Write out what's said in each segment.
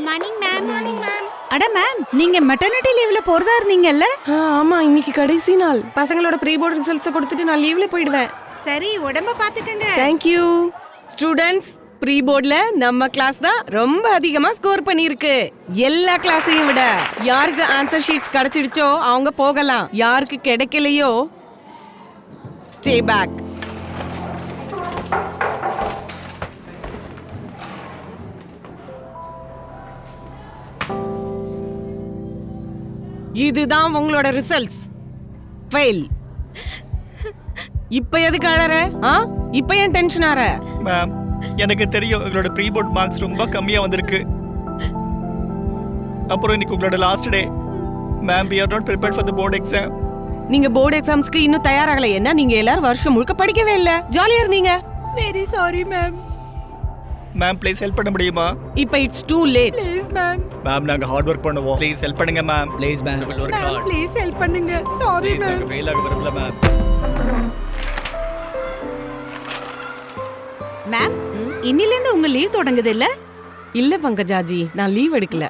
Good morning ma'am. Morning ma'am. அட ma'am, நீங்க maternity லீவ்ல போறதா இருந்தீங்கல்ல? ஆமா, இன்னைக்கு கடைசி நாள். பசங்களோட ப்ரீ போர்ட் ரிசல்ட்ஸ் கொடுத்துட்டு நான் லீவ்ல போயிடுவேன். சரி, உடம்ப பாத்துக்கங்க. Thank you. ஸ்டூடண்ட்ஸ், ப்ரீ போர்ட்ல நம்ம கிளாஸ் தான் ரொம்ப அதிகமா ஸ்கோர் பண்ணிருக்கு. எல்லா கிளாஸையும் விட யாருக்கு ஆன்சர் ஷீட்ஸ் கிடைச்சிடுச்சோ அவங்க போகலாம். யாருக்கு கிடைக்கலையோ ஸ்டே பேக். இதுதான் உங்களோட ரிசல்ட்ஸ். ஃபெயில். இப்ப எதுக்கு அழற? இப்ப ஏன் டென்ஷன் ஆற? மேம், எனக்கு தெரியும் உங்களோட ப்ரீ போர்ட் மார்க்ஸ் ரொம்ப கம்மியா வந்திருக்கு. அப்புறம் இன்னைக்கு உங்களோட last day. Ma'am, we are not prepared for the board exam. நீங்க போர்டு எக்ஸாம்ஸ்க்கு இன்னும் தயாராகல. என்ன நீங்க எல்லாரும் வருஷம் முழுக்க படிக்கவே இல்ல, ஜாலியா இருந்தீங்க. Very sorry ma'am. Ma'am, please help பண்ண முடியுமா? இப்ப it's too late. Please ma'am. Ma'am, நாங்க ஹார்ட் ஒர்க் பண்ணுவோம். ப்ளீஸ் ஹெல்ப் பண்ணுங்க மேம். Please ma'am. ஒரு மேம், கார்டு. ப்ளீஸ் ஹெல்ப் பண்ணுங்க. Sorry please, ma'am. நாங்க ஃபெயில் ஆக விரும்பல மேம். மேம், இன்னில இருந்து உங்க லீவ் தொடங்குது இல்ல? இல்ல பங்கஜாஜி, நான் லீவ் எடுக்கல.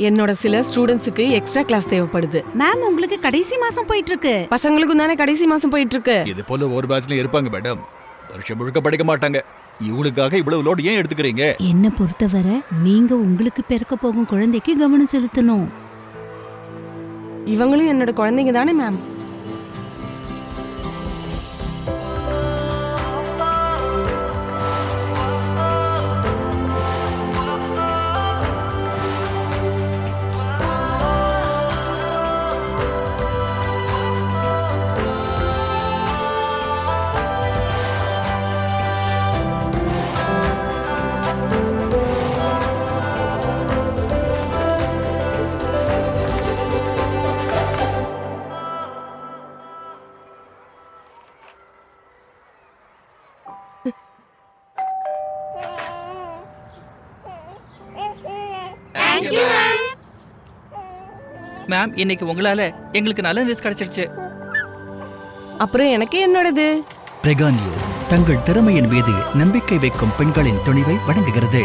என்னோட சில ஸ்டூடண்ட்ஸுக்கு எக்ஸ்ட்ரா கிளாஸ் தேவைப்படுது. மேம், உங்களுக்கு கடைசி மாசம் போயிட்டு இருக்கு. பசங்களுக்கும் தானே கடைசி மாசம் போயிட்டு இருக்கு. இது போல ஒரு பேட்ச்ல இருப்பாங்க மேடம். வருஷம் முழுக்க படிக்க மாட்டாங்க. இவங்களுக்காக இவ்வளவு லோடு ஏன் எடுத்துக்கிறீங்க? என்ன பொறுத்தவரை நீங்க உங்களுக்கு பிறக்க போகும் குழந்தைக்கு கவனம் செலுத்தணும். இவங்களும் என்னோட குழந்தைங்க தானே மேம். மேம், இன்னைக்கு உங்களால எங்களுக்கு நல்ல நியூஸ் கிடைச்சிருச்சு. அப்புறம் எனக்கு என்னோடது. பிரெகான் நியூஸ் தங்கள் திறமையின் மீது நம்பிக்கை வைக்கும் பெண்களின் துணிவை வழங்குகிறது.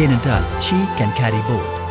ஏனென்றால் she can carry both.